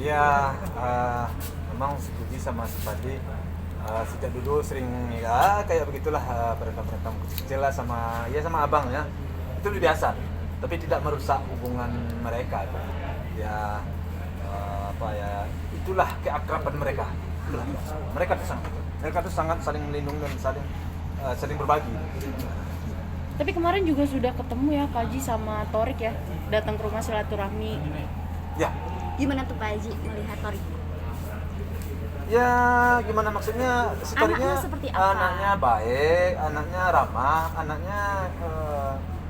Iya, memang setuju sama si Padi. Sejak dulu sering ya kayak begitulah, berekam-rekam kecil lah sama sama abang ya. Itu udah biasa, tapi tidak merusak hubungan mereka. Ya apa ya, itulah keakraban mereka. Itulah. Mereka tuh sangat saling melindungi dan saling berbagi. Tapi kemarin juga sudah ketemu ya Pak Haji sama Torik ya, datang ke rumah silaturahmi. Ya. Gimana tuh Pak Haji melihat Torik? Ya gimana maksudnya, story-nya Anaknya seperti apa? Anaknya baik, anaknya ramah, anaknya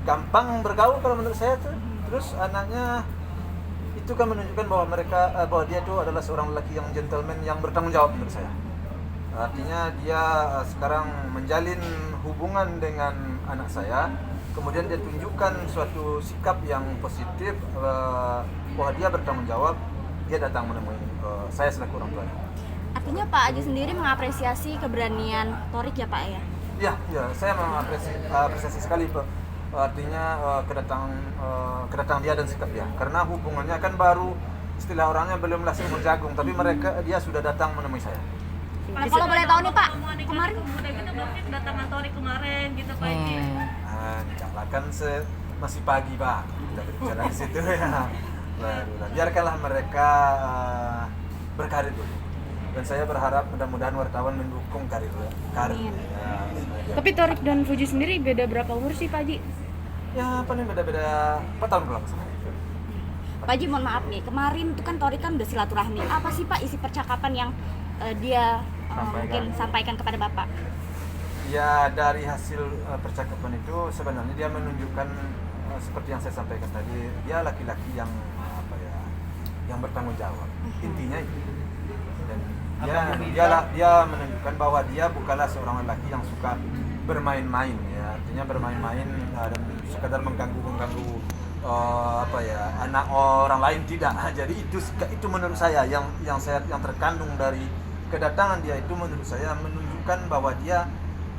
gampang bergaul kalau menurut saya tuh. Terus anaknya itu kan menunjukkan bahwa dia itu adalah seorang lelaki yang gentleman, yang bertanggung jawab menurut saya. Artinya dia sekarang menjalin hubungan dengan anak saya, kemudian dia tunjukkan suatu sikap yang positif, bahwa dia bertanggung jawab, dia datang menemui saya selaku orang tuanya. Artinya Pak Haji sendiri mengapresiasi keberanian Torik ya Pak ya? Ya, saya mengapresiasi sekali Pak. Artinya kedatangan dia dan sikap dia. Karena hubungannya kan baru, istilah orangnya belumlah seumur jagung, tapi dia sudah datang menemui saya. Nah, kalau boleh tahu nih Pak, kemarin pemuda gitu berarti kedatangan Torik kemarin gitu Pak Haji. Enggak kan masih pagi Pak, kita berbicara di situ ya. Biarkanlah mereka berkarir dulu. Dan saya berharap mudah-mudahan wartawan mendukung karir. Ya. Tapi Torik dan Fuji sendiri beda berapa umur sih Pak Haji? Ya paling beda 4 tahun pulang sama. Pak Haji mohon maaf nih, kemarin tuh kan Torik kan udah silaturahmi. Apa sih Pak isi percakapan yang dia mungkin sampaikan kepada Bapak? Ya dari hasil percakapan itu sebenarnya dia menunjukkan seperti yang saya sampaikan tadi, dia laki-laki yang yang bertanggung jawab. Intinya itu. Dan dia menunjukkan bahwa dia bukanlah seorang lelaki yang suka bermain-main ya. Artinya bermain-main dan sekadar mengganggu anak orang lain, tidak. Jadi itu menurut saya yang terkandung dari kedatangan dia itu, menurut saya menunjukkan bahwa dia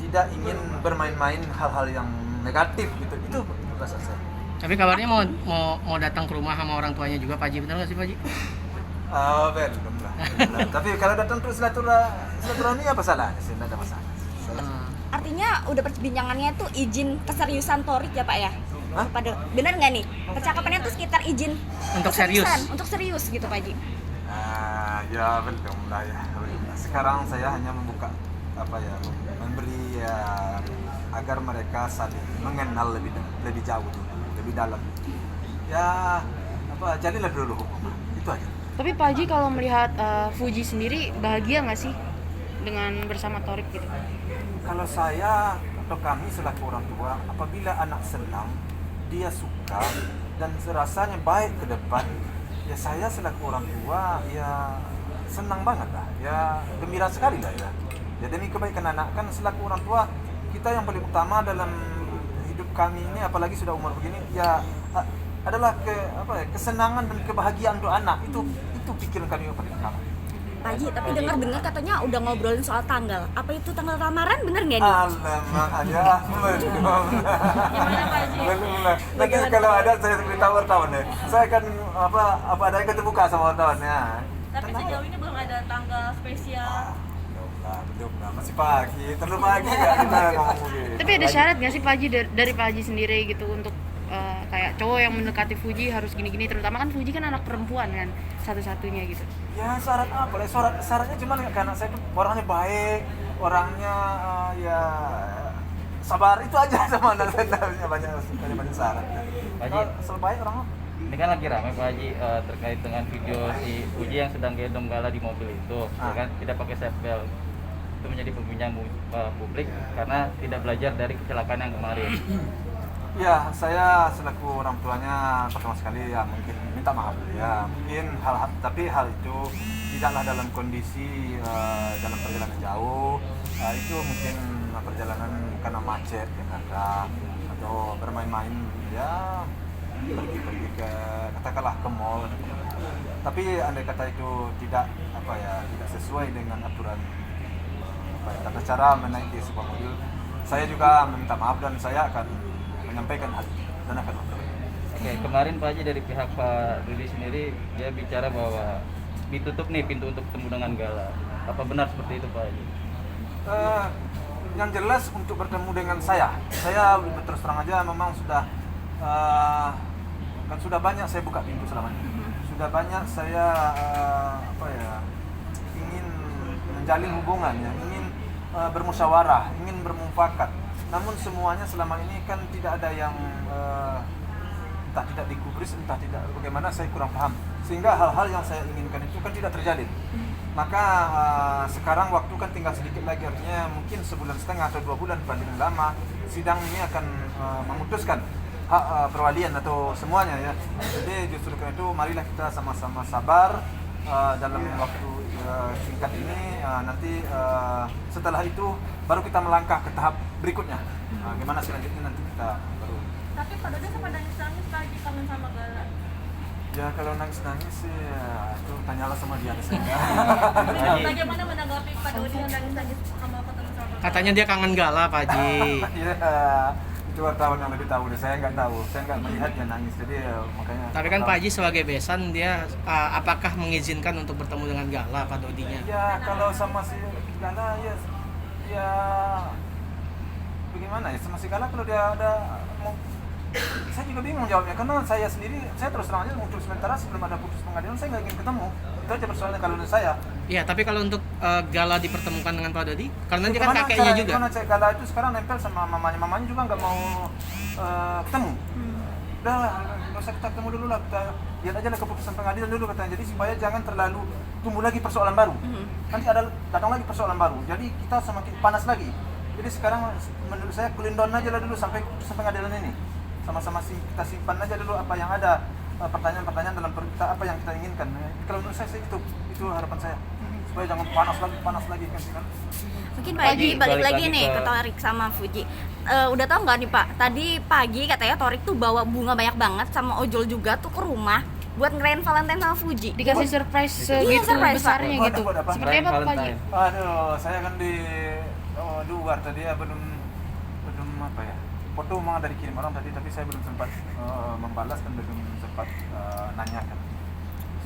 tidak ingin bermain-main hal-hal yang negatif gitu. Itu rasa saya. Tapi kabarnya mau datang ke rumah sama orang tuanya juga Pak Haji, benar nggak sih Pak Haji? Belum lah. Tapi kalau datang terus silaturahmi apa salahnya? Tidak ada masalah. Artinya udah perbincangannya tuh izin keseriusan Torik ya Pak ya? Hah? Benar nggak nih? Percakapannya tuh sekitar izin Untuk keseriusan, serius? untuk serius gitu Pak Haji? Ya belum lah ya. Sekarang saya hanya membuka memberi agar mereka saling mengenal lebih jauh, lebih dalam. Ya jadilah dulu hubungan. Itu aja. Tapi Pak Haji kalau melihat Fuji sendiri bahagia nggak sih dengan bersama Torik gitu? Kalau saya atau kami selaku orang tua, apabila anak senang, dia suka dan rasanya baik ke depan, ya saya selaku orang tua ya senang banget lah, ya gembira sekali lah ya. Ya demi kebaikan anak, kan selaku orang tua kita yang paling utama dalam hidup kami ini, apalagi sudah umur begini, ya adalah kesenangan dan kebahagiaan untuk anak. Itu pikiran kami yang paling utama. Pak Haji, tapi dengar katanya udah ngobrolin soal tanggal. Apa itu tanggal lamaran, bener nggak nih? Alamak aja, belum. Gimana Pak Haji? Belum lah. Nanti kalau ada saya beritahu wartawan deh. Saya akan apa adanya terbuka sama wartawan ya. Tapi sejauh ini belum ada tanggal spesial. Belum lah, masih pagi, terlalu pagi ya kita ngomong begini. Tapi ada syarat nggak sih Pak Haji dari Pak Haji sendiri gitu untuk kayak cowok yang mendekati Fuji harus gini-gini, terutama kan Fuji kan anak perempuan kan satu-satunya gitu. Ya syarat apa lah? Syaratnya cuma karena saya tuh orangnya baik, orangnya ya sabar, itu aja sama anak saya. banyak syarat. Pak Haji, Kalau baik orang apa? ini kan lagi ramai Pak Haji terkait dengan video si Fuji yang sedang gendong Gala di mobil itu, ya kan tidak pakai seatbelt. Itu menjadi perbincangan publik karena tidak belajar dari kecelakaan yang kemarin. Ya, saya selaku orang tuanya pertama sekali ya mungkin minta maaf ya. Mungkin tapi hal itu tidaklah dalam kondisi dalam perjalanan jauh. Itu mungkin perjalanan karena macet Jakarta atau bermain-main ya, pergi ke katakanlah ke mall. Tapi andai kata itu tidak sesuai dengan aturan tata cara menaiki sebuah mobil, saya juga meminta maaf dan saya akan menyampaikan hal itu dan akan memperbaiki. Oke, kemarin Pak Haji dari pihak Pak Rudi sendiri dia bicara bahwa ditutup nih pintu untuk ketemu dengan Gala. Apa benar seperti itu Pak Haji? Yang jelas untuk bertemu dengan saya terus terang aja memang sudah kan sudah banyak saya buka pintu selama ini. Sudah banyak saya ingin menjalin hubungan ya, ingin bermusyawarah, ingin bermufakat. Namun semuanya selama ini kan tidak ada yang entah tidak digubris, entah tidak bagaimana, saya kurang paham. Sehingga hal-hal yang saya inginkan itu kan tidak terjadi. Maka sekarang waktu kan tinggal sedikit lagi, artinya mungkin sebulan setengah atau 2 bulan paling lama sidang ini akan memutuskan hak perwalian atau semuanya ya. Jadi justru karena itu marilah kita sama-sama sabar dalam waktu singkat ini, nanti setelah itu baru kita melangkah ke tahap berikutnya. Gimana selanjutnya nanti kita baru. Tapi Pak Dodi sama nangis-nangis Pak Haji kangen sama Gala. Ya kalau nangis-nangis sih itu tanyalah sama dia. Bagaimana menanggapi Pak Dodi yang nangis-nangis sama ketemu sama Gala? Katanya dia kangen Gala Pak Haji. Iya, itu wartawan yang lebih tahu deh. Saya nggak tahu, saya nggak melihat dia nangis, jadi makanya. Tapi kan Pak Haji sebagai besan dia apakah mengizinkan untuk bertemu dengan Gala Pak Dodinya? Ya kalau sama si Gala ya bagaimana ya, sama si Gala kalau dia ada mau, saya juga bingung jawabnya karena saya sendiri, saya terus terang aja untuk sementara sebelum ada putus pengadilan saya nggak ingin ketemu. Itu aja persoalannya kalau menurut saya. Iya, tapi kalau untuk Gala dipertemukan dengan Pak Dodi, karena dia kan Gimana kakeknya cara- juga. Gimana cek Gala itu sekarang nempel sama mamanya juga nggak mau ketemu. Udah lah, nggak usah kita ketemu dulu lah, kita lihat aja lah keputusan pengadilan dulu katanya. Jadi supaya jangan terlalu tumbuh lagi persoalan baru. Nanti ada datang lagi persoalan baru. Jadi kita semakin panas lagi. Jadi sekarang menurut saya cooling down aja lah dulu sampai keputusan pengadilan ini. Sama-sama kita simpan aja dulu apa yang ada, pertanyaan-pertanyaan dalam kita apa yang kita inginkan. Kalau menurut saya itu harapan saya. Supaya jangan panas lagi kan. Mungkin Pak Haji balik lagi nih ke Torik sama Fuji. Udah tau nggak nih Pak, tadi pagi katanya Torik tuh bawa bunga banyak banget sama ojol juga tuh ke rumah buat ngerayain Valentine sama Fuji. Dikasih surprise Iya, segitu surprise, besarnya Pak. gitu. Buat apa? Seperti apa Pak Haji? Valentine. Aduh, saya kan di luar tadi ya, belum apa ya, foto memang ada dikirim orang tadi, tapi saya belum sempat membalas dan belum sempat nanyakan.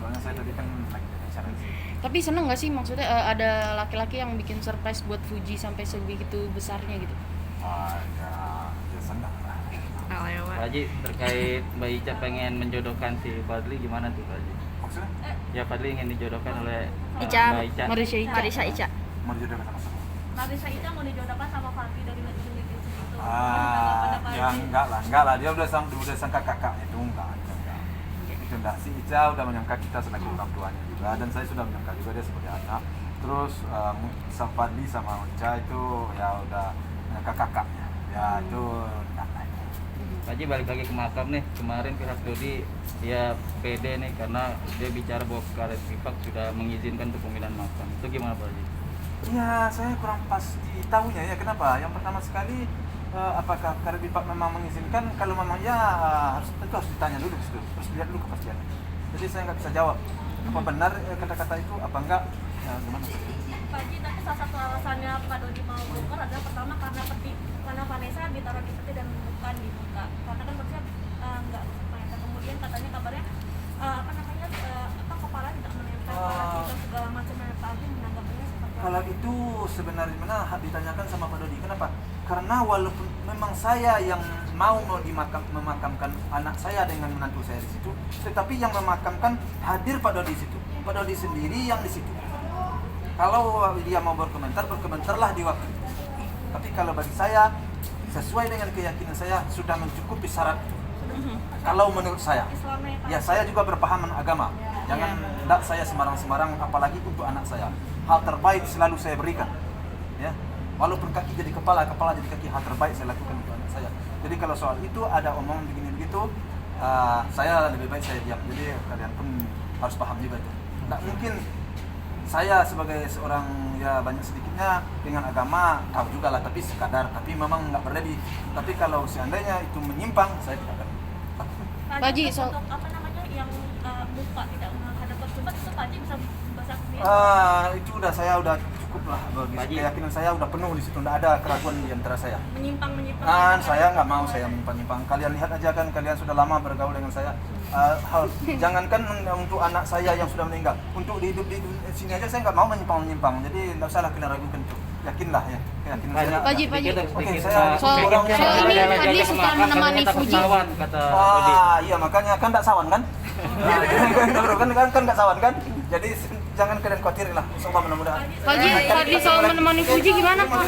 Soalnya saya tadi kan lagi di acara sih. Tapi seneng nggak sih maksudnya ada laki-laki yang bikin surprise buat Fuji sampai sebegitu besarnya gitu? Ya senang lah. Pak Haji, terkait Mbak Ica pengen menjodohkan si Fadli gimana tuh Pak Haji? Maksudnya Ya Fadli ingin dijodohkan oleh Ica. Mbak Ica. Marisha Ica. Marisa Ica. mau dijodohkan sama siapa? Marisa itu mau dijodohkan sama Fadli dari Negeri itu. Ya enggak lah, dia udah sangka kakak itu enggak. Itu enggak, si Ica udah menyangka kita sebagai orang tuanya juga, dan saya sudah menyangka juga dia sebagai anak. Terus Fadli sama Ica itu ya udah menyangka kakaknya. Ya itu enggak lah. Pak Haji balik lagi ke makam nih, kemarin pihak Dodi ya pede nih karena dia bicara bahwa Karet Bifak sudah mengizinkan untuk pemindahan makam. Itu gimana Pak Haji? Ya saya kurang pasti tahunya ya, kenapa? Yang pertama sekali apakah Karet Bifak memang mengizinkan? Kalau memang ya tentu harus ditanya dulu di situ, terus lihat dulu kepastiannya. Jadi saya nggak bisa jawab apa benar kata-kata itu apa enggak. Ya, gimana? Pak Haji, tapi salah satu alasannya Pak Dodi mau bongkar adalah pertama karena Vanessa ditaruh di peti dan bukan di muka. Karena kan maksudnya nggak ternyata kemudian katanya kabarnya kepala tidak menempel atau segala macam. Pak Haji menanggapinya seperti apa? Kalau itu sebenarnya mana ditanyakan sama Pak Dodi. Kenapa? Karena walaupun memang saya yang mau memakamkan anak saya dengan menantu saya di situ, tetapi yang memakamkan hadir Pak Dodi di situ. Pak Dodi sendiri yang di situ. Kalau dia mau berkomentarlah di waktu itu. Tapi kalau bagi saya, sesuai dengan keyakinan saya sudah mencukupi syarat itu. Kalau menurut saya, ya saya juga berpahaman agama. Jangan tidak saya sembarang-sembarang, apalagi untuk anak saya. Hal terbaik selalu saya berikan. Ya, walaupun kaki jadi kepala jadi kaki, hal terbaik saya lakukan untuk anak saya. Jadi kalau soal itu ada omongan begini begitu, saya lebih baik saya diam. Jadi kalian pun harus paham juga itu. Tidak mungkin saya sebagai seorang ya banyak sedikitnya dengan agama tahu juga lah, tapi sekadar, tapi memang nggak berlebih. Tapi kalau seandainya itu menyimpang, saya tidak akan. Pak Haji, untuk apa namanya yang muka tidak menghadap ke Jumat itu Pak Haji bisa bahasa sendiri. Itu saya udah cukup lah, bagi Haji. keyakinan saya udah penuh di situ, nggak ada keraguan di antara saya. menyimpang. Saya nggak mau saya menyimpang. Kalian lihat aja kan, kalian sudah lama bergaul dengan saya. jangankan untuk anak saya yang sudah meninggal, untuk hidup di sini aja saya nggak mau menyimpang. Jadi nggak usah lah kena ragukan tuh. Yakinlah ya, yakin saya. Pak Haji. Oke, saya Soal ini Fadli suka menemani Fuji. Kata Odi. Iya makanya kan nggak sawan kan? kan nggak sawan kan? Jadi jangan kalian khawatir lah, insyaallah mudah-mudahan. Pak Haji, Fadli soal menemani Fuji gimana Pak?